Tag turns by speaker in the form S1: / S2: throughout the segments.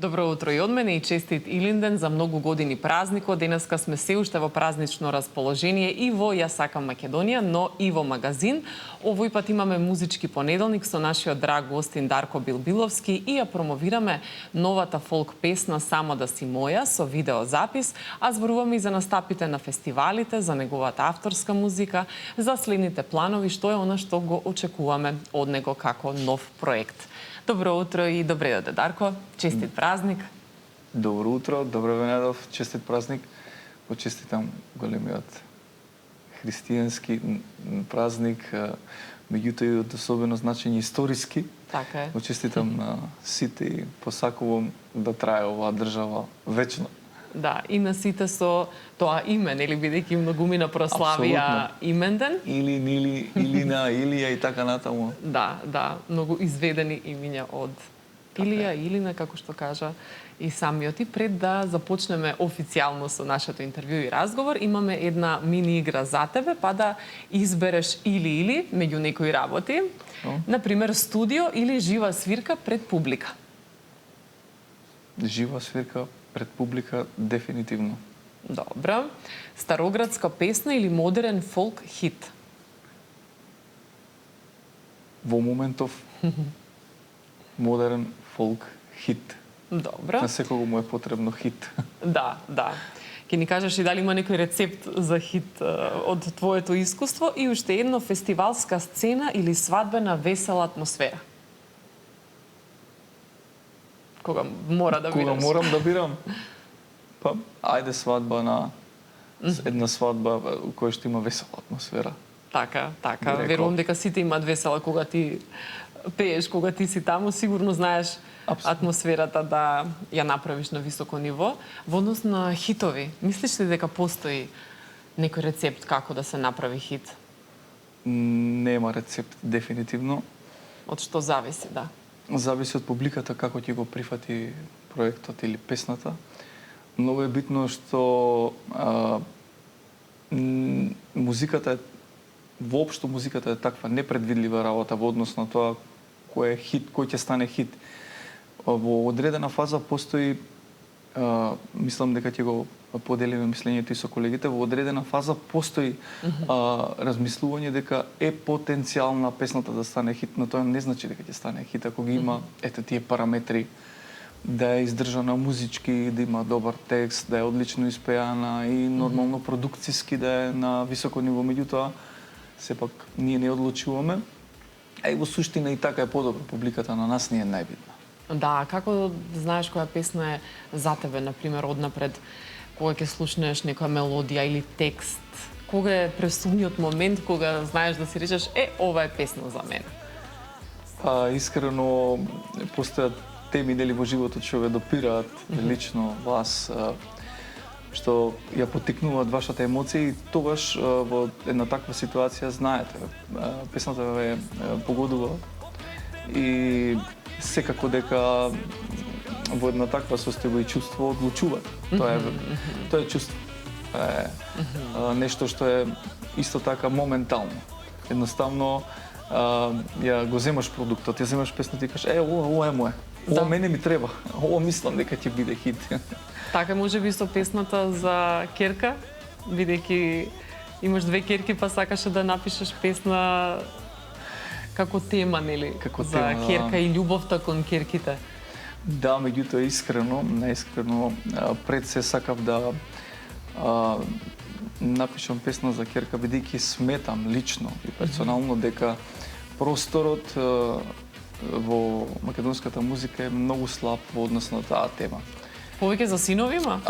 S1: Добро утро и од мене и честит Илинден за многу години празникот. Денеска сме се уште во празнично расположение и во Ја сакам Македонија, но и во магазин. Овој пат имаме музички понеделник со нашиот драг гостин Дарко Билбиловски и ја промовираме новата фолк песна Само да си моја со видеозапис, а зборуваме и за настапите на фестивалите, за неговата авторска музика, за следните планови, што е она што го очекуваме од него како нов проект. Добро утро и добре дојде, Дарко. Честит празник.
S2: Добро утро, добро ве најдов, честит празник. Го честитам големиот христијански празник, меѓутоа и од особено значење историски.
S1: Така е.
S2: Го честитам на сите и посакувам да трае оваа држава вечно.
S1: Да, и на сите со тоа име, нели, бидејќи многумина прославија именден.
S2: Или Нили, Илина, Илија и така натаму.
S1: Да, многу изведени имиња од Илија, Илина, како што кажа и самиот. И пред да започнеме официјално со нашето интервју и разговор, имаме една мини игра за тебе, па да избереш или меѓу некои работи. Например, студио или жива свирка пред публика.
S2: Жива свирка пред публика дефинитивно.
S1: Добро. Староградска песна или модерен фолк хит?
S2: Во моментов модерен фолк хит.
S1: Добро.
S2: На секого му е потребно хит.
S1: Да. Ке ни кажеш и дали има некој рецепт за хит од твоето искуство и уште едно, фестивалска сцена или свадбена весела атмосфера? Кога мора да бираш?
S2: Кога морам да бирам? Па, ајде свадба на една свадба која што има весела атмосфера.
S1: Така. Верувам дека сите имаат весела кога ти пееш, кога ти си таму, сигурно знаеш атмосферата да ја направиш на високо ниво. Во однос на хитови, мислиш ли дека постои некој рецепт како да се направи хит?
S2: Нема рецепт, дефинитивно.
S1: Од што зависи, да.
S2: Зависи од публиката како ќе го прифати проектот или песната. Многу е битно што музиката е воопшто музиката е таква непредвидлива работа во однос на тоа кој е хит, кој ќе стане хит. Во одредена фаза постои, мислам дека ќе го поделиме мислењето и со колегите, во одредена фаза постои размислување дека е потенцијална песната да стане хит, но тоа не значи дека ќе стане хит ако ги има ете тие параметри, да е издржана музички, да има добар текст, да е одлично испеана и нормално продукциски да е на високо ниво. Меѓутоа, сепак ние не одлучуваме. И во суштина и така е подобро, публиката на нас не е најбитна.
S1: Да, како знаеш која песна е за тебе, например, однапред, кога ќе слушнеш некоја мелодија или текст? Кога е пресудниот момент кога знаеш да си речеш, ова е песна за мене?
S2: Па, искрено, постојат теми дели во животот што ве допираат лично вас, што ја поттикнуваат вашата емоција и тогаш во една таква ситуација знаете, песната ве погодува и секако дека во една таква состојба и чувство одлучува. Тоа е чувство. Нешто што е исто така моментално. Едноставно ја го земаш продуктот, ја земаш песната и кажеш, ова е моје. Ова мене ми треба. Ова мислам дека ќе биде хит.
S1: Така може би со песната за ќерка, бидејќи имаш две ќерки па сакаше да напишеш песна како тема, нели? За ќерка и љубовта кон ќерките.
S2: Да, меѓутоа наискрено, пред се сакав да напишам песна за ќерка, бидејќи сметам лично и персонално дека просторот во македонската музика е многу слаб во однос на таа тема.
S1: Повеќе за синови има?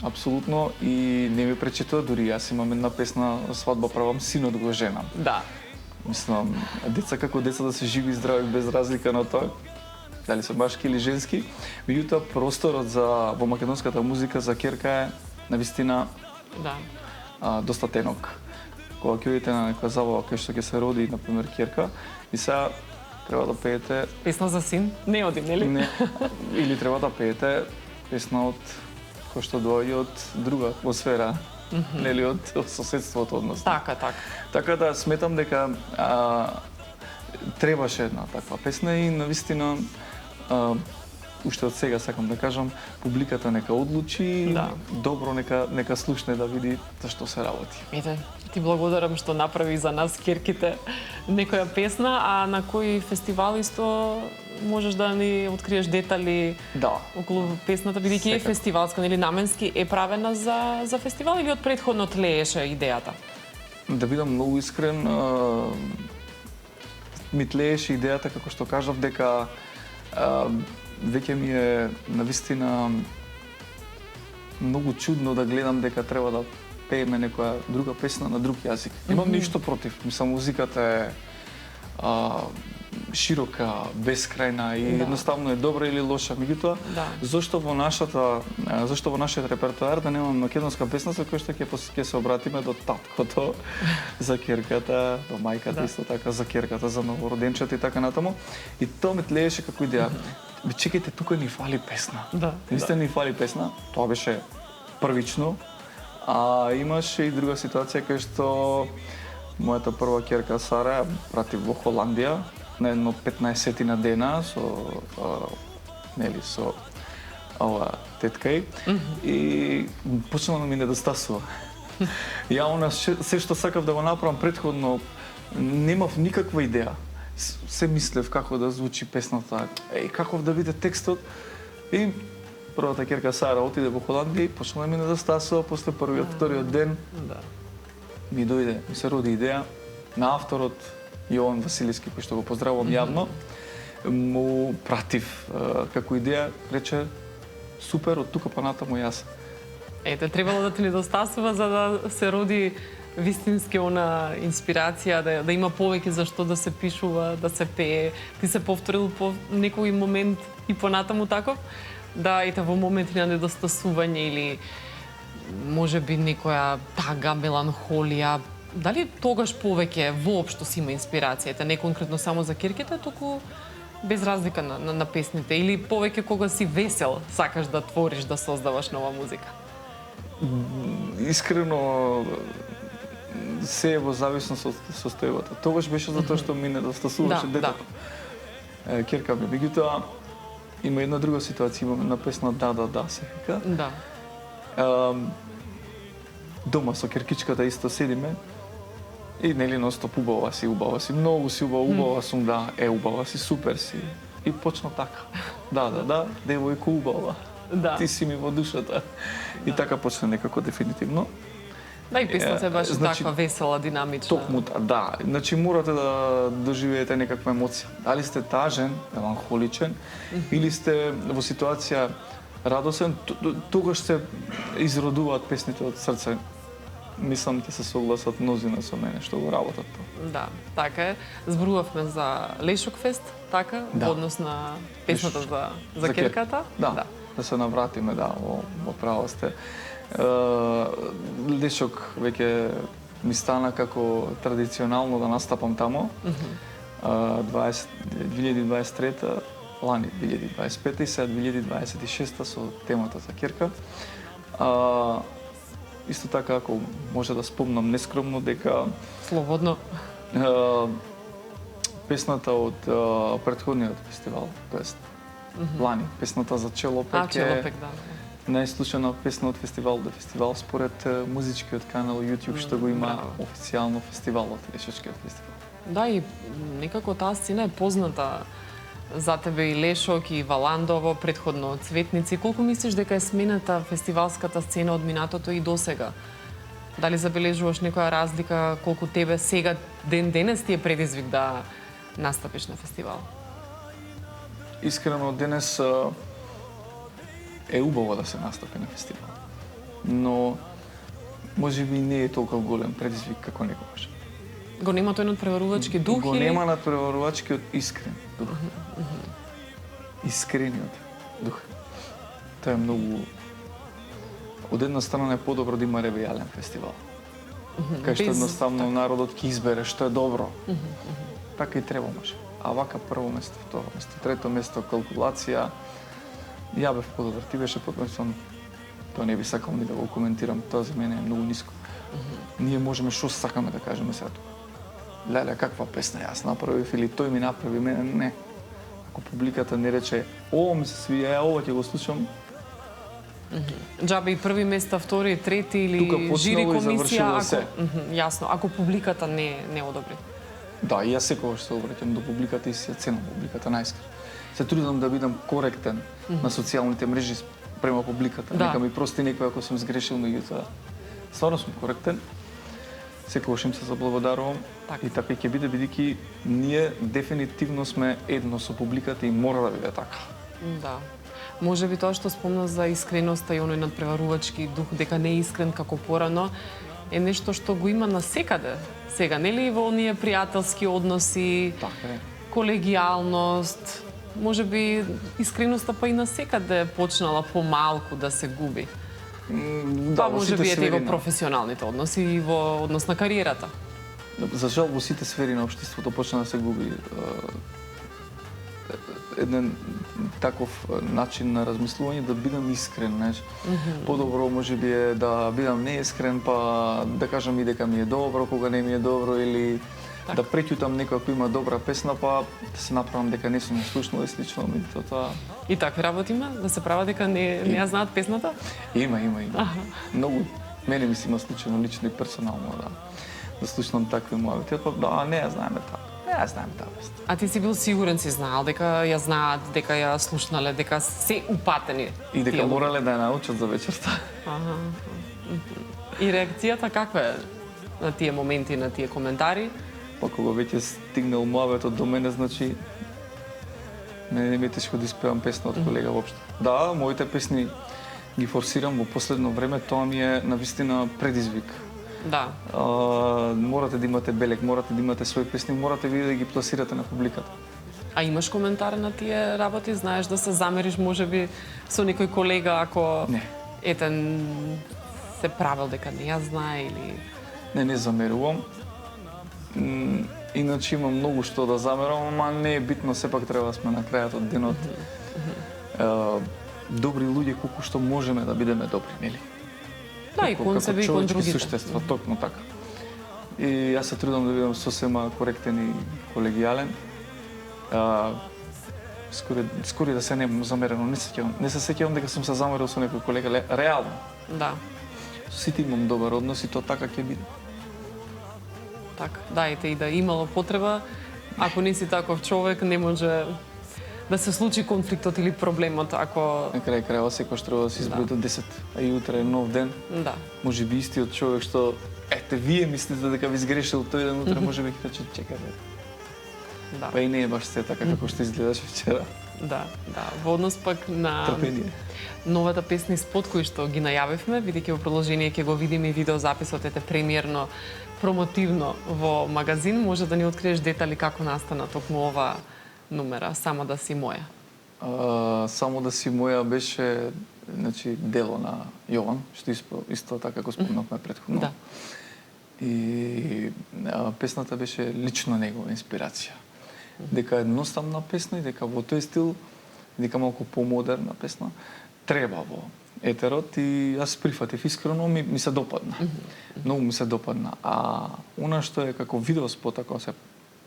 S2: Апсолутно и не ми пречи тоа, дури јас имам една песна свадба правам, синот го женам.
S1: Да.
S2: Мислам, деца како деца да се живи и здрави без разлика на тоа дали се машки или женски. Меѓутоа просторот во македонската музика за ќерка е навистина доста тенок. Кога ќе одите на некоја забава кај што ќе се роди, например, ќерка, и сега треба да пеете
S1: песна за син, не оди, нели?
S2: Не. Или треба да пеете песна од кој што доаѓа од друга атмосфера, нели, од соседството односно.
S1: Така.
S2: Така да сметам дека требаше една таква песна и навистина уште од сега сакам да кажам, публиката нека одлучи,
S1: Да.
S2: добро нека слушне да види за што се работи.
S1: Ете, ти благодарам што направи за нас керките некоја песна, а на кој фестивал исто можеш да ни откриеш детали
S2: Да.
S1: околу песната, бидејќи е
S2: Секако.
S1: фестивалска, нели наменски е правена за фестивал или од претходно тлееше идејата?
S2: Да бидам многу искрен, ми тлееше идејата, како што кажав, дека веќе ми е навистина многу чудно да гледам дека треба да пееме некоја друга песна на друг јазик. Немам ништо против, мислам музиката е широка, бескрајна и
S1: Да.
S2: едноставно е добра или лоша. Меѓутоа,
S1: Да.
S2: зошто во нашиот репертоар да немам македонска песна со која што ќе се обратиме до таткото, за керката, до мајката,
S1: Да.
S2: исто така за керката, за новороденчето и така натаму. И тоа ме тлееше како идеја. Бе, чекајте, тука ни фали песна.
S1: Да.
S2: Наистина ни фали песна. Тоа беше првично. А имаше и друга ситуација кај што мојата прва керка Сара ја пратив во Холандија на едно 15 на дена со ова теткај и почнала да ми недостасува. Ја она се што сакав да го направам претходно немав никаква идеја. Се мислев како да звучи песната, каков да биде текстот. И првата керка Сара отиде во Холандија и почнала да ми недостасува после првиот, вториот ден.
S1: Да.
S2: Ми се роди идеја на авторот Јован Василевски, кој што го поздравувам јавно, му пратив како идеја, рече супер, од тука па натаму јас.
S1: Ете, требало да ти недостасува за да се роди вистински она инспирација, да има повеќе за што да се пишува, да се пее. Ти се повторил по некој момент и понатаму таков, да ете во моменти на недостасување или може би некоја тага, меланхолија. Дали тогаш повеќе воопшто си има инспирацијата, не конкретно само за керките, туку без разлика на песните, или повеќе кога си весел сакаш да твориш, да создаваш нова музика?
S2: Искрено се е во зависност од состојбата. Тогаш беше затоа што ми недостасуваше детето. Керка ми, меѓутоа има една друга ситуација, имаме на песна Да, се вика.
S1: Да.
S2: Дома со керкичката исто седиме и нели ностоп убава си, многу си убава сум, да, убава си, супер си. И почна така. Да, девојко убава.
S1: Да.
S2: Ти си ми во душата. И така почна некако дефинитивно.
S1: Да, и песната е баш таква весела, динамична.
S2: Токму, да. Значи морате да доживеете некаква емоција. Дали сте тажен, меланхоличен, или сте во ситуација радосен, тогаш се изродуваат песните од срце. Мислам ќе се согласат мнозина со мене што го работат тоа.
S1: Да, така е. Зборувавме за Лешок фест, така, во однос на песната за керката.
S2: Да се навратиме, во право сте. Лешок веќе ми стана како традиционално да настапам тамо. 2023, лани 2025 и сега 2026 со темата за керка. Исто така, ако може да спомнам нескромно, дека
S1: Слободно.
S2: Песната од претходниот фестивал, тоест лани, песната за Челопек
S1: Челопек, да.
S2: најслушана песна од фестивал до фестивал според музичкиот канал YouTube што го има официјално фестивалот, Лешочкиот фестивал.
S1: Да, и некако таа сцена е позната за тебе и Лешок и Валандово, претходно Цветници. Колку мислиш дека е смената фестивалската сцена од минатото и досега? Дали забележуваш некоја разлика, колку тебе сега денес ти е предизвик да настапиш на фестивал?
S2: Искрено, денес е убаво да се настапи на фестивал. Но може би не е толку голем предизвик како некогаш.
S1: Го нема тој надпреварувачки дух?
S2: Го нема надпреварувачкиот искрен дух. Искрениот дух. Тоа е многу... Од една страна е подобро да има ревијален фестивал. Кај што едноставно народот ќе избере што е добро. Така и треба може. А вака прво место, второ место, трето место, калкулација. Ја бев подобар, ти беше подобар, тоа не би сакал ни да го коментирам, тоа за мене е многу ниско. Ние можеме што сакаме да кажеме сега тука. Леле, каква песна јас направив или тој ми направи мене, не. Ако публиката не рече, о, ми се свија, ова ќе го слушам,
S1: Џабе и први места, втори, трети или
S2: тука
S1: жири
S2: почнало и
S1: комисија,
S2: завршило
S1: ако
S2: се.
S1: јасно, ако публиката не одобри.
S2: Да, и јас секогаш се обраќам до публиката и се ценам публиката најскр. Се трудам да бидам коректен на социјалните мрежи према публиката.
S1: Да.
S2: Нека ми прости некој ако сум сгрешил, меѓутоа стварно сум коректен. Секогаш им се заблагодарувам.
S1: Така.
S2: И така ќе биде, бидејќи ние дефинитивно сме едно со публиката и мора да биде така.
S1: Да. Може би тоа што спомна за искреноста и оној надпреварувачки дух, дека не е искрен како порано, е нешто што го има насекаде. Сега, нели и во оние пријателски односи,
S2: Така е.
S1: колегијалност, може би искреноста па и насекаде почнала помалку да се губи.
S2: Да,
S1: Па
S2: во
S1: може
S2: сите
S1: би ете и
S2: сфери
S1: во
S2: на-
S1: професионалните односи и во однос на кариерата.
S2: За жал во сите сфери на општеството почна да се губи еден таков начин на размислување да бидам искрен, знаеш. Подобро може би е да бидам неискрен, па да кажам и дека ми е добро кога не ми е добро или да преќутам некој ако има добра песна, па да се направам дека не сум ја слушнал и слично, меѓутоа тоа
S1: И такви работи има? Да се прават дека не ја знаат песната?
S2: има. Многу мене ми се има случајно лично и персонално да слушнам такви муабети, па да, не ја знаеме таа. Не ја знаеме таа песна.
S1: А ти си бил сигурен, си знаел дека ја знаат, дека ја слушнале, дека се упатени.
S2: И дека
S1: тие луѓе?
S2: морале да ја научат за вечерта.
S1: Аха. И реакцијата каква е на тие моменти, на тие коментари?
S2: Па кога веќе стигнал муабетот до мене, значи мене не ми е тешко да испевам песна од колега воопшто. Да, моите песни ги форсирам во последно време, тоа ми е навистина предизвик.
S1: Да.
S2: Морате да имате белег, морате да имате своји песни, морате вие да ги пласирате на публиката.
S1: А имаш коментар на тие работи? Знаеш да се замериш можеби со некој колега ако
S2: Не.
S1: етен се правил дека не ја знае или
S2: Не замерувам. Иначе имам многу што да замерам, ама не е битно, сепак треба да сме на крајот од денот. Добри луѓе колку што можеме да бидеме добри, нели?
S1: да, и кон себе и кон другите.
S2: Суштества, токму така. И јас се трудам да бидам сосема коректен и колегијален. Скоро да се не замерено, не се сеќавам дека сум се замерил со некој колега, реално.
S1: Да.
S2: Со сите имам добар однос и тоа така ќе биде.
S1: Така, да, ете и да имало потреба, ако не си таков човек, не може да се случи конфликтот или проблемот, ако...
S2: На крај крајава секој треба да се изброи до 10, а и утре е нов ден.
S1: Да.
S2: Може би истиот човек што вие мислите дека ви сгрешил тој ден, утре може би ќе рече чекајте.
S1: Да.
S2: Па и не е баш се така како што изгледаше вчера.
S1: Да. Во однос пак на
S2: Трпение.
S1: новата песни спот кој што ги најавивме, бидејќи во продолжение ќе го видиме и видеозаписот премиерно промотивно во магазин, може да ни откриеш детали како настана токму ова номера, само да си моја.
S2: Само да си моја беше значи дело на Јован, што исто така како спомнавме претходно.
S1: Да.
S2: И песната беше лично негова инспирација. Дека е едноставна песна и дека во тој стил, дека малку помодерна песна, треба во етерот и јас прифатив искрено, ми се допадна. Многу ми се допадна. А она што е како видеоспот,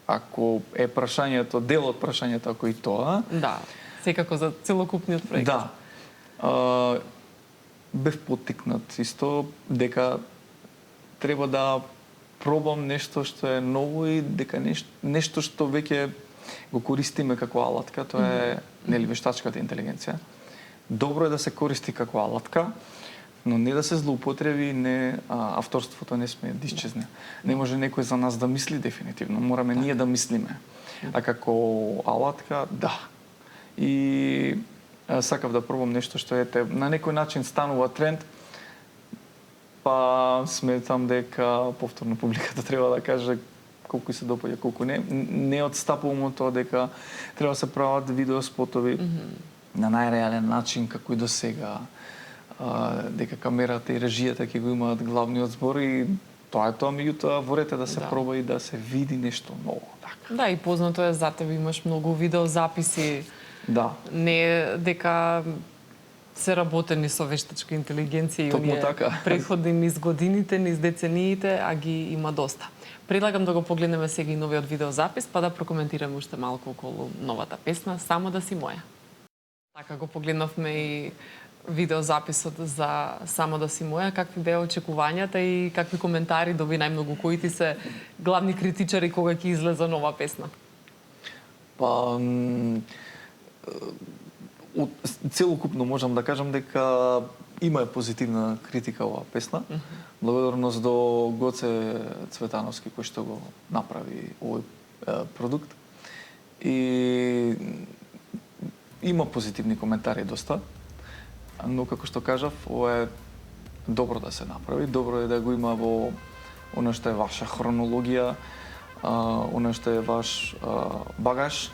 S2: ако е прашањето, дел од прашањето, ако и тоа...
S1: Да, секако за целокупниот проект.
S2: Да. Бев поттикнат исто дека треба да пробам нешто што е ново и дека нешто што веќе го користиме како алатка, тоа е нели вештачката интелигенција. Добро е да се користи како алатка, но не да се злоупотреби, авторството не сме да исчезне. Не може некој за нас да мисли дефинитивно, мораме ние да мислиме. А како алатка, да. И сакав да пробам нешто што на некој начин станува тренд, па сметам дека повторно публиката треба да каже колку се допаѓа, колку не. Не одстапувам од тоа дека треба да се прават видеоспотови на најреален начин, како и до сега. Дека камерата и режијата ќе го имаат главниот збор и тоа е тоа, меѓутоа ворете да се проба и да се види нешто ново. Така.
S1: Да, и познато е за тебе, имаш многу видеозаписи.
S2: Да.
S1: Не е дека се работени со вештачка интелигенција и
S2: Токму
S1: оние
S2: така.
S1: претходни низ годините, низ децениите, а ги има доста. предлагам да го погледнеме сега и новиот видеозапис, па да прокоментираме уште малку околу новата песна "Само да си моја". Така го погледнавме и видеозаписот за "Само да си моја", какви беа очекувањата и какви коментари доби најмногу, кои ти се главни критичари кога ќе излезе нова песна?
S2: Па целокупно можам да кажам дека има позитивна критика оваа песна. Благодарност до Гоце Цветановски кој што го направи овој продукт. И има позитивни коментари доста, но како што кажав, ова е добро да се направи, добро е да го има во она што е ваша хронологија, она што е ваш багаж.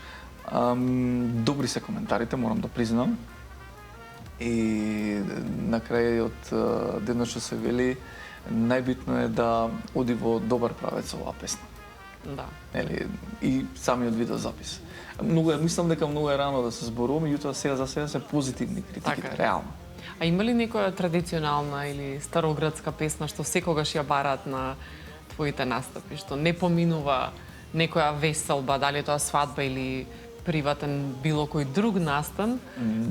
S2: Добри се коментарите, морам да признам. И на крајот денот што се вели, најбитно е да оди во добар правец оваа песна.
S1: Да.
S2: Нели, и самиот видеозапис. Мислам дека многу е рано да се зборуваме, меѓутоа сега за сега се позитивни критиките,
S1: Така е.
S2: реално.
S1: А има ли некоја традиционална или староградска песна што секогаш ја бараат на твоите настапи, што не поминува некоја веселба, дали е тоа свадба или приватен било кој друг настан,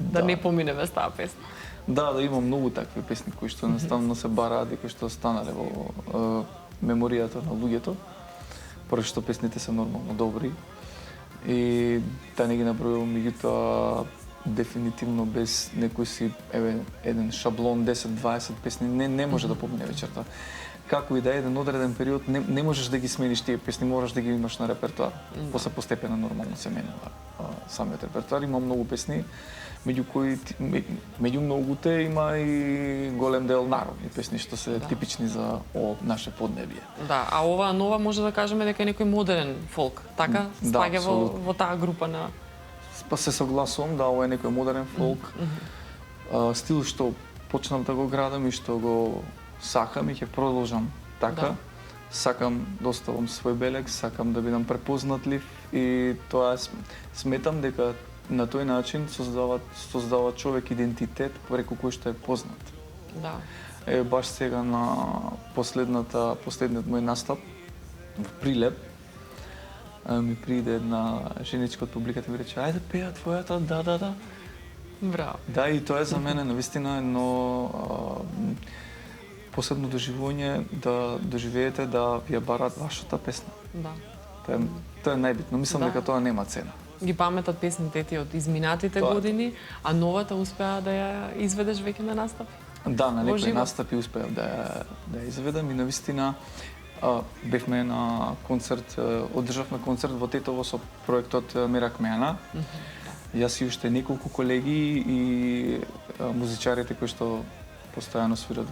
S1: да не помине без таа песна?
S2: Да, има многу такви песни кои што наставно се бараат и кои што останале во меморијата на луѓето, поради што песните се нормално добри. И да не ги набројувам, меѓутоа дефинитивно без некој си еден шаблон 10-20 песни не може да помине вечерта. Како и да е еден одреден период не можеш да ги смениш тие песни, мораш да ги имаш на репертоар. После постепено нормално се менува самиот репертоар. Има многу песни, меѓу многуте има и голем дел народни песни што се типични за наше поднебие.
S1: Да, а ова нова може да кажеме дека е некој модерен фолк, така? Спаѓа во таа група на...
S2: Па се согласувам, да, ова е некој модерен фолк. Стил што почнав да го градам и што го сакам и ќе продолжам така. Сакам да оставам свој белег, сакам да бидам препознатлив и тоа сметам дека на тој начин создава човек идентитет преку кој што е познат.
S1: Да.
S2: Баш сега на последниот мој настап во Прилеп ми приде една женичка од публиката и ми рече: "Ајде пеа твојата, да."
S1: Браво.
S2: Да, и тоа е за мене навистина едно посебно доживување да доживеете да ви ја барат вашата песна.
S1: Да.
S2: Тоа е најбитно. Мислам дека тоа нема цена.
S1: Ги паметат песните ти од изминатите години, а новата успеа да ја изведеш веќе на настап?
S2: Да, на некои настапи успеав да ја изведам и навистина бевме на концерт, одржавме концерт во Тетово со проектот Мерак Меана. Јас и уште неколку колеги и музичарите кои што постојано свират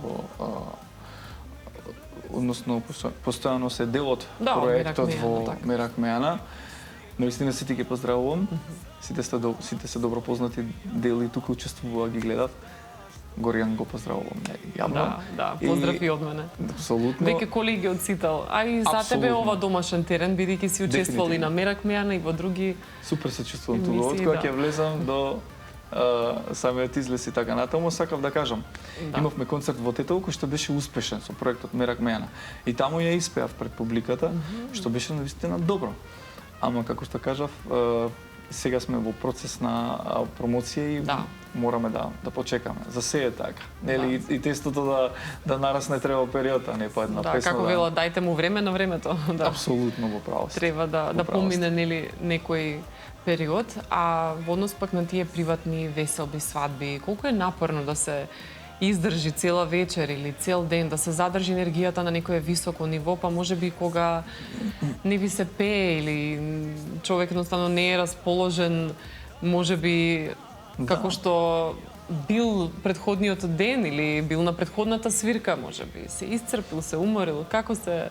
S2: односно постојано се дел од проектот во Мерак Меана. Навистина сите ги поздравувам. Сите се добро познати, дели тука учествува, ги гледат. Горијан го поздравувам јавно.
S1: Да, поздрав и од мене.
S2: Апсолутно.
S1: Веќе колеги одцитал. А и за тебе ова домашен терен, бидејќи си учествувал и на Мерак Меана и во други...
S2: Супер се чувствувам тука. Од кога ќе влезам до самиот излез и така натаму, сакав да кажам. Имавме концерт во Тетово кој што беше успешен со проектот Мерак Меана. И таму ја испеав пред публиката, што беше навистина добро. Ама како што кажав, сега сме во процес на промоција и мораме да почекаме. За се е така. Нели и тестото да нарасне треба период, а не по една песна.
S1: Како велат, дајте му време на времето.
S2: Апсолутно во право сте.
S1: Треба да помине нели некој период, а во однос пак на тие приватни веселби, свадби, колку е напорно да се издржи цела вечер или цел ден, да се задржи енергијата на некое високо ниво, па можеби кога не ви се пее или човек едноставно не е расположен, можеби како што бил предходниот ден или бил на предходната свирка, можеби се исцрпил, се уморил, како се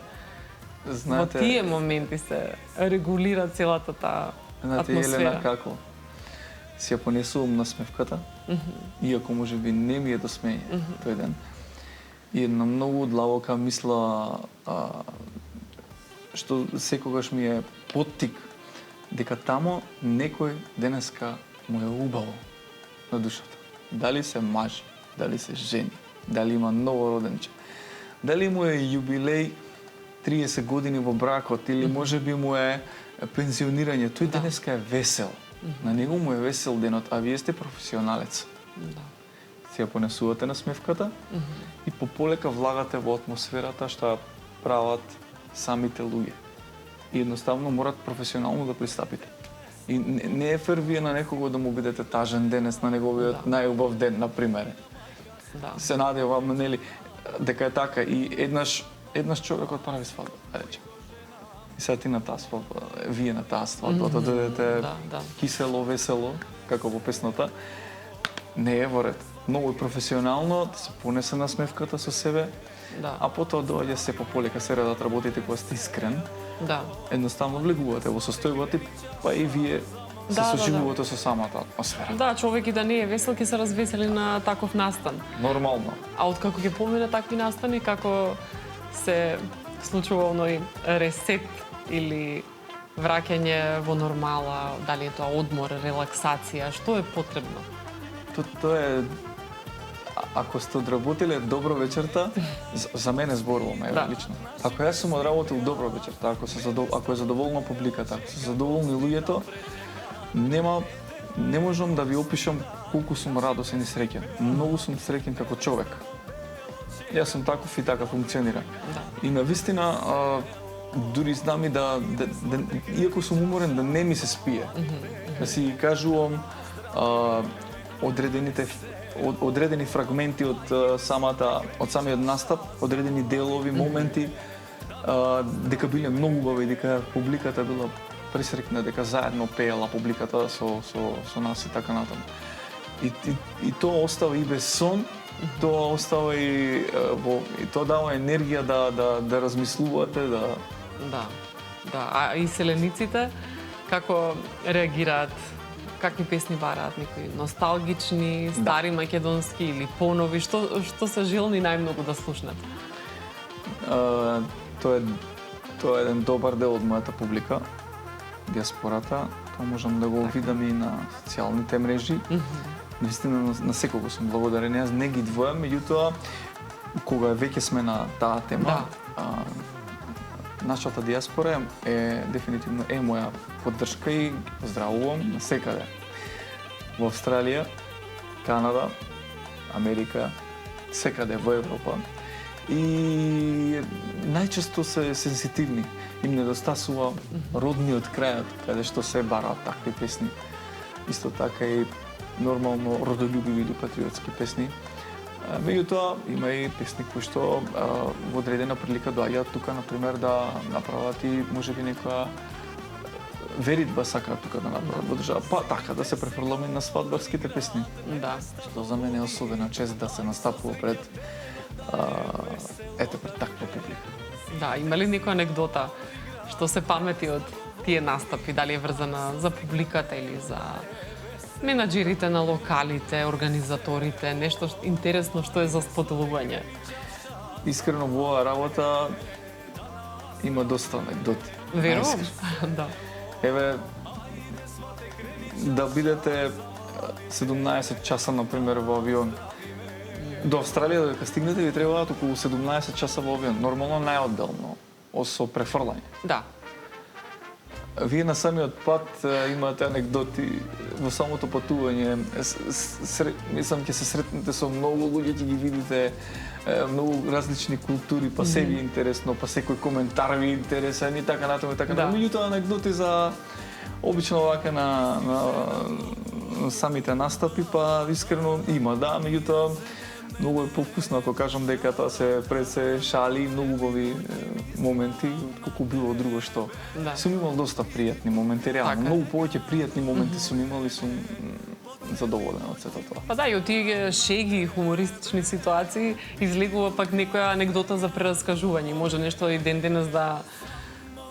S1: во тие моменти се регулира целата таа атмосфера?
S2: Елена, како? Си ја понесувам насмевката, иако можеби не ми е до смење тој ден. И една многу длабока мисла што секогаш ми е поттик дека тамо некој денеска му е убаво на душата. Дали се мажи, дали се жени, дали има ново роденче, дали му е јубилеј 30 години во бракот или можеби му е пензионирање, тој денеска е весел. На него му е весел денот, а вие сте професионалец. Си ја понесувате на смевката и пополека влагате во атмосферата што прават самите луѓе. И едноставно морат професионално да пристапите. И не е фер вие на некого да му бидете тажен денес на неговиот најубав ден, на пример. Се надевам, нели, дека е така и еднаш човекот прави свадба, да речем. И сега ти на таа свадба, вие на таа свадба, да дојдете кисело, весело, како во песната, не е во ред. Многу професионално, да се понесе на смевката со себе, а потоа доаѓа се пополека се редат работите кога сте искрен. Едноставно влегувате во состојбата, па и вие се соживувате со самата атмосфера.
S1: Да, човек и да не е весел, ќе се развесели на таков настан.
S2: Нормално.
S1: А откако ќе помине такви настани, како се случува оној ресет или враќање во нормала, дали е тоа одмор, релаксација, што е потребно?
S2: Тоа е, ако сте одработиле добро вечерта, за мене зборуваме, лично. Ако јас сум одработил добро вечерта, ако е задоволна публиката, ако се задоволни луѓето, не можам да ви опишам колку сум радосен и среќен. Многу сум среќен како човек. Јас сум таков и така функционира. И навистина, дури знам и иако сум уморен, да не ми се спие. Да си кажувам одредени фрагменти од самиот настап, одредени делови, моменти, дека биле многу убави, дека публиката била пресрекна, дека заедно пеела публиката со нас и така натаму. И тоа остава и без сон, тоа остава и тоа дава енергија да размислувате,
S1: Да. А и селениците како реагираат? Какви песни бараат, некои носталгични, стари македонски или понови, што се желни најмногу да слушнат?
S2: Тоа е еден добар дел од мојата публика, диаспората. Тоа можам да го видам и на социјалните мрежи. Наистина на секого сум благодарен. Јас не ги двојам, меѓутоа кога веќе сме на таа тема, нашата диаспора е дефинитивно моја поддршка и поздравувам на секаде. Во Австралија, Канада, Америка, секаде во Европа. И најчесто се сензитивни. Им недостасува родниот крајот, каде што се бараат такви песни. Исто така и нормално родолюбиви или патриотски песни. Меѓутоа, има и песни кои што во одредена прилика доаѓаат тука, например, да направат и можеби некоја веритба сакаат тука да направат во држава. Па така, да се префрламе на свадбарските песни. Што за мене е особена чест да се настапува пред таква публика.
S1: Има ли некоја анегдота што се памети од тие настапи, дали е врзана за публиката или за менаџерите на локалите, организаторите, нешто интересно што е за споделување?
S2: Искрено во оваа работа има доста анегдоти.
S1: Верувам. Да.
S2: Еве, да бидете 17 часа, например, во авион. До Австралија, додека стигнете, ви требаат околу 17 часа во авион. Нормално најодделно, со префрлање.
S1: Да.
S2: Вие на самиот пат имате анегдоти во самото патување. Мислам, ќе се сретнете со многу луѓе, ќе ги видите многу различни култури, па се ви е интересно, па секој коментар ви е интересен и така натаму и така натаму. Меѓутоа анегдоти за обично вака на самите настапи, па искрено има, да, меѓутоа многу е повкусно ако кажам дека тоа се пред се шали, многу убави моменти, колку било друго што. Сум имал доста пријатни моменти, реално. Многу повеќе пријатни моменти сум имал и сум задоволен од сето тоа.
S1: Па да, и од тие шеги, хумористични ситуации излегува пак некоја анегдота за прераскажување. Може нешто и денес да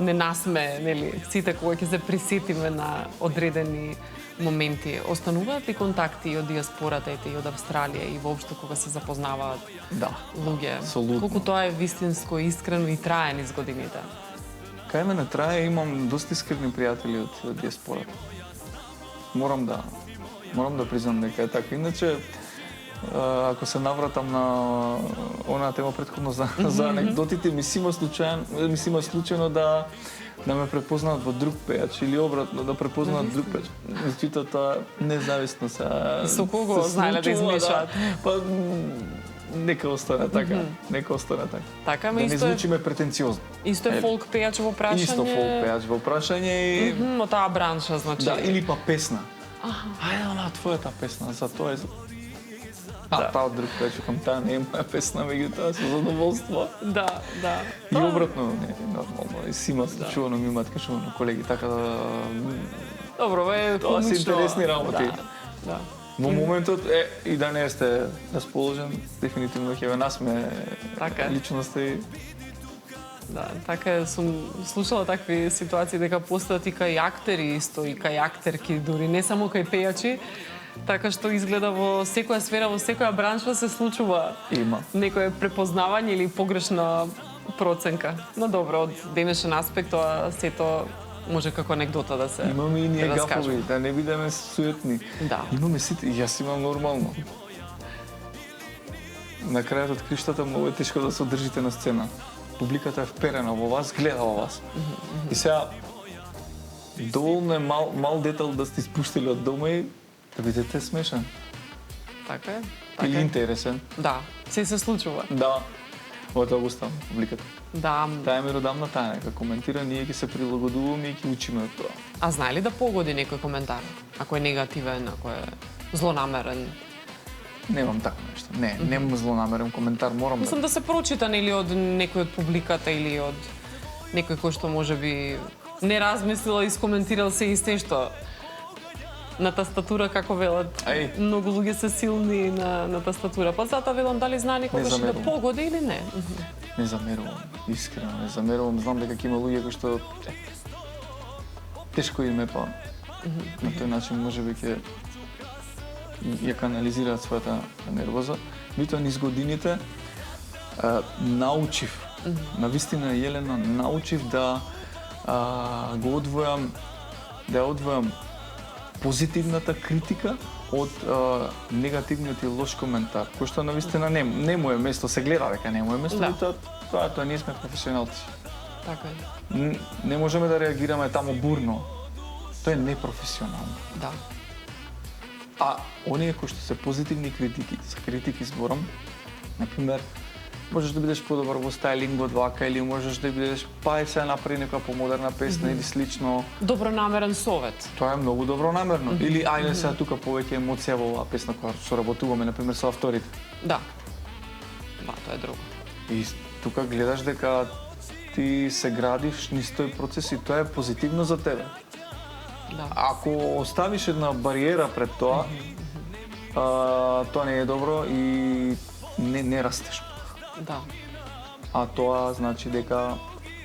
S1: не насме, нели, сите кога ќе се присетиме на одредени моменти. Остануваат ли контакти и од диаспората и од Австралија и воопшто кога се запознаваат луѓе?
S2: Апсолутно.
S1: Колку тоа е вистинско, искрено и трае низ годините?
S2: Кај мене трае, имам доста искрени пријатели од диаспората. Морам да признам дека е така. Иначе, ако се навратам на онаа тема претходно за анекдотите, ми си има случајно да ме препознаат во друг пејач или обратно да препознаат друг пејач. Меѓутоа тоа независно се
S1: со кого знаеле да измешаат.
S2: Па нека остане така, нека остане така.
S1: Така,
S2: да не звучиме претенциозно.
S1: Исто е фолк пејач во прашање.
S2: Исто фолк пејач во прашање и
S1: од таа бранша, значи.
S2: Да, или па песна. Ајде, она твојата песна, за тоа е. Таа друг пејач, кам таа не е моја песна, меѓутоа со задоволство.
S1: Да.
S2: И обратно, не, нормално. И си има случувано, ми имаат кажувано колеги, така да...
S1: Добро,
S2: тоа се интересни работи.
S1: Да.
S2: Во моментот и да не сте расположен, дефинитивно ќе ве насме личности.
S1: Да, така сум слушала такви ситуации дека постојат и кај актери исто, и кај актерки, дури не само кај пејачи, така што изгледа во секоја сфера, во секоја бранша се случува некое препознавање или погрешна проценка. Но добро, од денешен аспект тоа сето може како анекдота да се
S2: имаме и ние гафови, да не бидеме суетни.
S1: Да.
S2: Имаме сите, и јас имам нормално. На крајот од криштата многу е тешко да се одржите на сцена. Публиката е вперена во вас, гледа во вас. И сега доволно е мал детал да сте испуштили од дома и да бидете смешен.
S1: Така е.
S2: Или интересен.
S1: Да, се случува.
S2: Да. Ова тоа го ставам публиката.
S1: Да.
S2: Таа е меродавна таа нека коментира, ние ќе се прилагодуваме и ќе учиме од тоа.
S1: А знае ли да погоди некој коментар? Ако е негативен, ако е злонамерен?
S2: Немам такво нешто. Немам злонамерен коментар, морам
S1: Мислам да се прочита или од некој од публиката или од некој кој што можеби не размислил и искоментирал се и се што на тастатура, како велат. Многу луѓе се силни на тастатура. Па затоа велам дали знае некогаш да погоди или не.
S2: Не замерувам, искрено не замерувам. Знам дека има луѓе кои што тешко им е, па на тој начин можеби ќе ја канализираат својата нервоза. Меѓутоа низ годините научив, навистина Јелена, научив да го одвојам, позитивната критика од негативниот и лош коментар, кој што навистина не му е место, се гледа дека не му е место, тоа ние сме професионалци.
S1: Така е.
S2: Не можеме да реагираме таму бурно. Тоа е непрофесионално.
S1: Да.
S2: А оние кои што се позитивни критики, за критики зборам, например, можеш да бидеш подобар во стајлингот вака или можеш да бидеш па и се направи некоја помодерна песна или слично.
S1: Добронамерен совет.
S2: Тоа е многу добронамерно. Или ајде сега тука повеќе емоција во оваа песна која соработуваме например со авторите.
S1: Да. Да, тоа е друго.
S2: И тука гледаш дека ти се градиш низ тој процес и тоа е позитивно за тебе.
S1: Да.
S2: Ако оставиш една бариера пред тоа, тоа не е добро и не растеш.
S1: Да.
S2: А тоа значи дека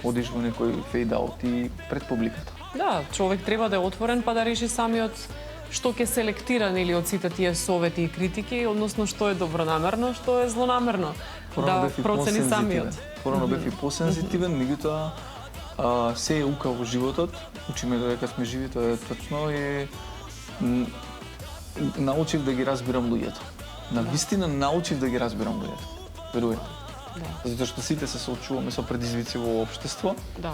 S2: одиш во некој фейд аут и пред публиката.
S1: Да, човек треба да е отворен па да реши самиот што ќе селектира или од сите тие совети и критики, односно што е добронамерно, што е злонамерно. Да процени самиот.
S2: Порано бев и посензитивен, меѓутоа се е ука во животот, учиме додека сме живи, тоа е точно и научив да ги разбирам луѓето. Навистина научив да ги разбирам луѓето. Веруjem.
S1: Да.
S2: Затоа што сите се соочуваме со предизвици во општество.
S1: Да.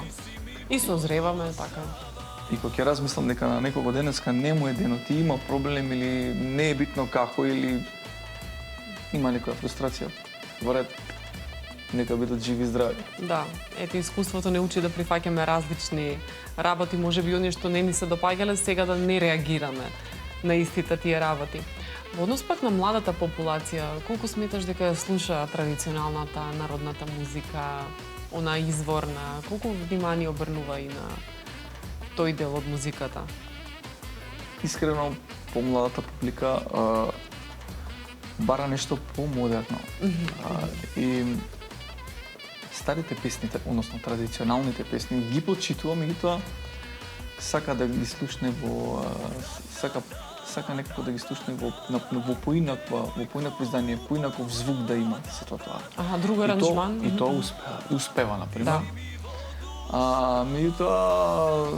S1: И созреваме, така.
S2: И кога ќе размислам дека на некого денеска не му е денот и има проблем или не е битно како или има некоја фрустрација, во ред, нека бидат живи и здрави.
S1: Да, ете искуството не учи да прифаќаме различни работи, можеби оние што не ни се допаѓале сега да не реагираме на истите тие работи. Во однос пак на младата популација, колку сметаш дека ја слуша традиционалната народната музика, она изворна, колку внимание обрнува и на тој дел од музиката?
S2: Искрено, помладата публика бара нешто помодерно. И старите песните, односно традиционалните песни, ги почитува, меѓутоа сака да ги слушне во сака некако да ги слушне во поинакво издание, поинаков звук да има сето тоа.
S1: Друг аранжман.
S2: И тоа успева, например. Меѓутоа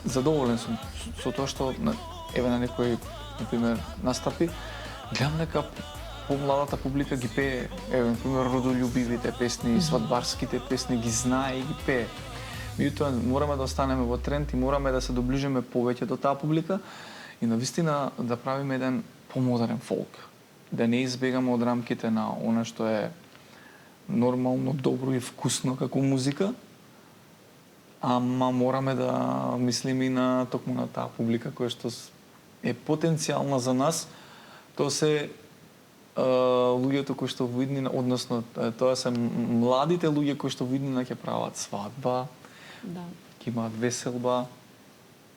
S2: задоволен сум со тоа што еве на некој например настапи гледам дека помладата публика ги пее, например, родолюбивите песни, свадбарските песни ги знае и ги пее. Меѓутоа, мораме да останеме во тренд и мораме да се доближиме повеќе до таа публика и навистина да правиме еден помодерен фолк. Да не избегаме од рамките на она што е нормално, добро и вкусно како музика, ама мораме да мислиме и на токму на таа публика која што е потенцијална за нас. Тоа се луѓето кои што во иднина, односно тоа се младите луѓе кои што во иднина ќе прават свадба, ќе имаат веселба,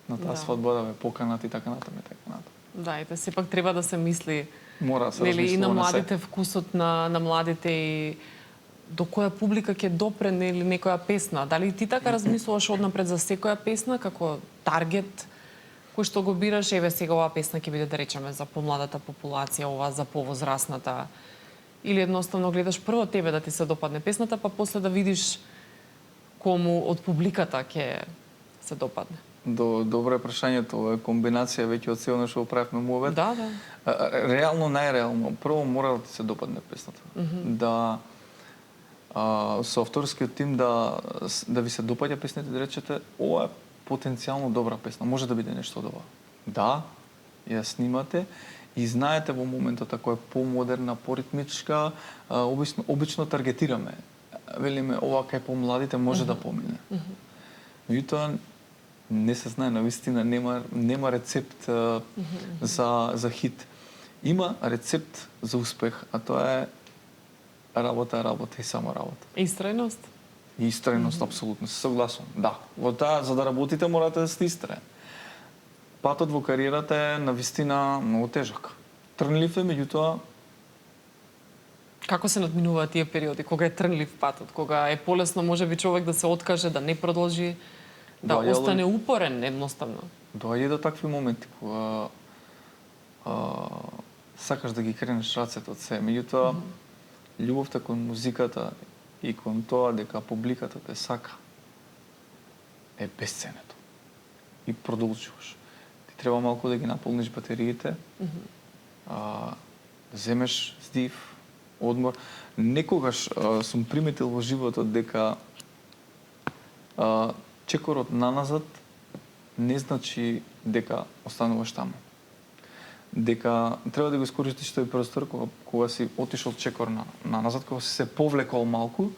S2: на таа свадба да ве поканат и така натаму и така натаму.
S1: Да, и сепак треба да се мисли
S2: мора да се
S1: и на младите,
S2: се.
S1: вкусот на младите и до која публика ќе допре нели некоја песна. Дали ти така размислуваш однапред за секоја песна како таргет кој што го бираш, еве сега оваа песна ќе биде да речеме за помладата популација, ова за повозрасната, или едноставно гледаш прво тебе да ти се допадне песната, па после да видиш кому од публиката ќе се допадне?
S2: Добро е прашањето, ова е комбинација веќе од се она што го правевме муавет.
S1: Да.
S2: Реално, најреално, прво мора да ти се допадне песната. Да со авторскиот тим да ви се допаѓа песните, да речете, ова е потенцијално добра песна, може да биде нешто од ова. Да, ја снимате и знаете во моментот ако е помодерна, поритмичка, обично таргетираме. Велиме, ова кај помладите може да помине. Меѓутоа, не се знае, навистина нема рецепт за хит. Има рецепт за успех, а тоа е работа и само работа.
S1: Истрајност?
S2: Истрајност, апсолутно, се согласувам. Да, во таа за да работите морате да сте истраен. Патот во кариерата е навистина многу тежок. Трнлив е, меѓутоа
S1: како се надминуваат тие периоди кога е трнлив патот, кога е полесно можеби човек да се откаже, да не продолжи, да остане упорен едноставно?
S2: Доаѓа до такви моменти кога сакаш да ги кренеш рацете од себе, меѓутоа љубовта кон музиката и кон тоа дека публиката те сака е бесценето. И продолжуваш. Ти треба малку да ги наполниш батериите, да земеш здив, одмор. Некогаш сум приметил во животот дека чекорот наназад не значи дека остануваш таму. Дека треба да го искористиш тој простор кога си отишол чекор наназад, кога си се повлекол малку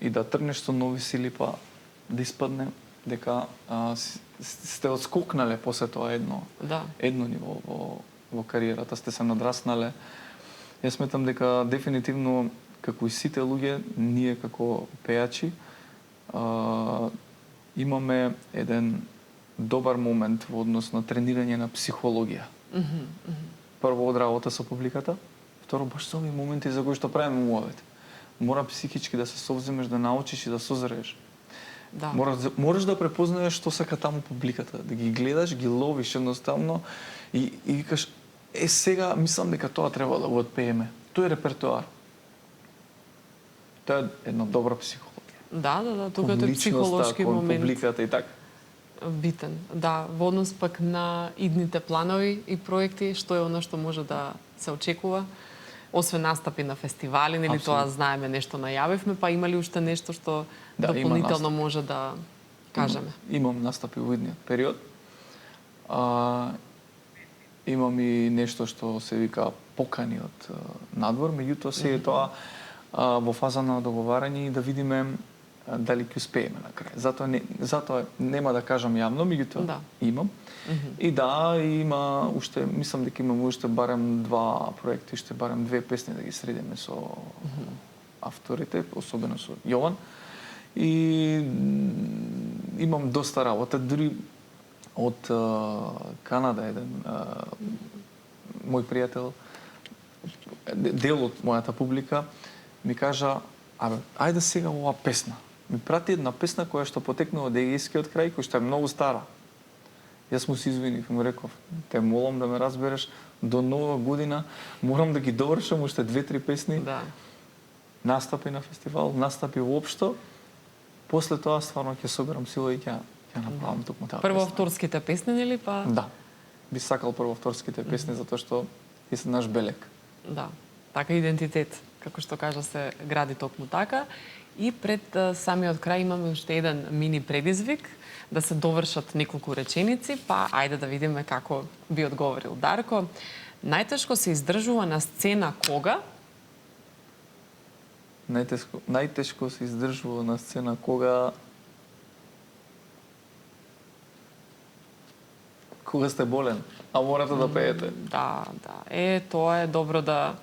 S2: и да тргнеш со нови сили, па да испадне дека сте отскокнале после тоа едно ниво во кариерата, сте се надраснале. Јас сметам дека дефинитивно како и сите луѓе, ние како пејачи имаме еден добар момент во однос на тренирање на психологија. Прво од работа со публиката, второ баш со овие моменти за кои што правиме муавет. Мора психички да се совземеш, да научиш и да созрееш.
S1: Да.
S2: Можеш да препознаеш што сака таму публиката, да ги гледаш, ги ловиш едноставно и викаш, сега мислам дека тоа треба да го отпееме. Тој е репертоар. Тоа е една добра психологија.
S1: Да, тука е тој психолошки момент.
S2: Публиката и така.
S1: Битен, да, во однос пак на идните планови и проекти, што е она што може да се очекува, освен настапи на фестивали, нели тоа знаеме, нешто најавивме, па има ли уште нешто што дополнително може да кажеме?
S2: Имам настапи во идниот период. Имам и нешто што се вика покани од надвор, меѓутоа се е тоа во фаза на договарање и да видиме дали ќе успееме на крај. Затоа нема да кажам јавно, меѓутоа имам. И има уште, мислам дека имам уште барем 2 проекти, уште барем 2 песни да ги средиме со авторите, особено со Јован. И имам доста работа, дури од Канада еден мој пријател, дел од мојата публика, ми кажа, ајде сега оваа песна. Ми прати една песна која што потекнува од егејскиот крај, која што е многу стара. Јас му се извинив и му реков, те молам да ме разбереш, до нова година морам да ги довршам уште 2-3 песни.
S1: Да.
S2: Настапи на фестивал, настапи воопшто. После тоа стварно ќе соберам сила и ќе направам токму таа песна.
S1: Прво авторските песни, нели па?
S2: Да. Би сакал прво авторските песни затоа што и се наш белек.
S1: Да, така идентитет, како што кажа, се гради токму така. И пред самиот крај имаме уште еден мини предизвик, да се довршат неколку реченици, па ајде да видиме како би одговорил Дарко. Најтешко се издржува на сцена кога?
S2: Најтешко се издржува на сцена кога сте болен, а морате да пеете.
S1: Да. Тоа е добро да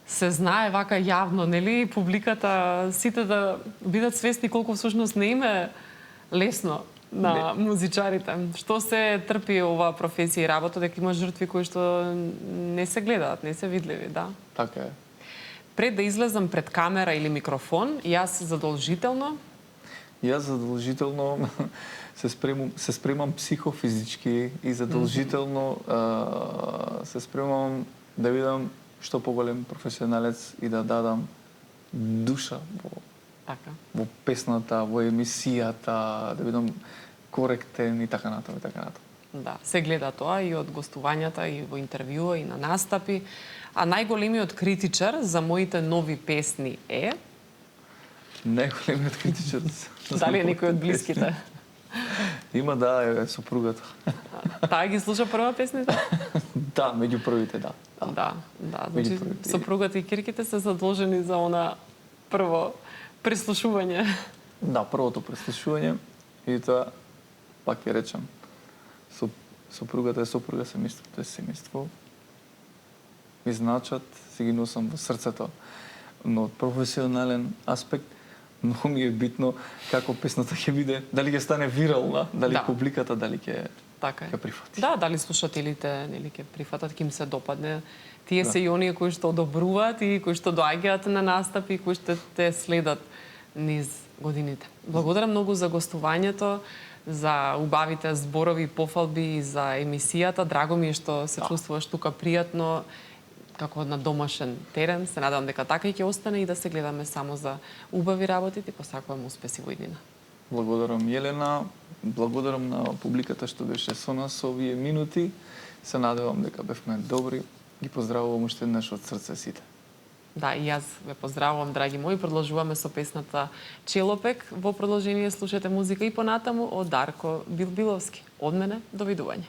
S1: се знае вака јавно, нели, публиката, сите да бидат свесни колку всушност не им е лесно на музичарите. Што се трпи оваа професија и работа, дека има жртви кои што не се гледаат, не се видливи, да.
S2: Така е.
S1: Пред да излезам пред камера или микрофон, јас задолжително
S2: се спремам психофизички и задолжително се спремам да бидам што поголем професионалец и да дадам душа во песната, во емисијата, да бидам коректен и така натаму, и така натаму.
S1: Да, се гледа тоа и од гостувањата, и во интервјуа, и на настапи. А најголемиот критичар за моите нови песни е?
S2: Најголемиот критичар
S1: Дали е некој од блиските?
S2: Има, да, е сопругата.
S1: Таа ги слуша прва песните?
S2: Да, меѓу првите, да.
S1: Да. Значи, сопругата и кирките се задолжени за она прво преслушување. Да,
S2: првото преслушување и тоа, пак ќе речам, сопругата е сопруга, семејството е семејство. Ми значат, си ги носам во срцето. Но од професионален аспект, многу ми е битно како песната ќе биде, дали ќе стане вирална, дали публиката, дали ќе прифати.
S1: Да, дали слушателите нели ќе прифатат, ќе им се допадне. Тие се и оние кои што одобруваат и кои што доаѓаат на настапи и кои што те следат низ годините. Благодарам многу за гостувањето, за убавите зборови, пофалби и за емисијата. Драго ми е што се чувствуваш тука пријатно, како на домашен терен. Се надевам дека така и ќе остане и да се гледаме само за убави работи. Ти посакувам успеси во иднина.
S2: Благодарам, Јелена. Благодарам на публиката што беше со нас овие минути. Се надевам дека бевме добри. Ги поздравувам уште еднаш од срце сите.
S1: Да, и јас ве поздравувам, драги мои. Продолжуваме со песната Челопек. Во продолжение слушате музика и понатаму од Дарко Билбиловски. Од мене, довидување.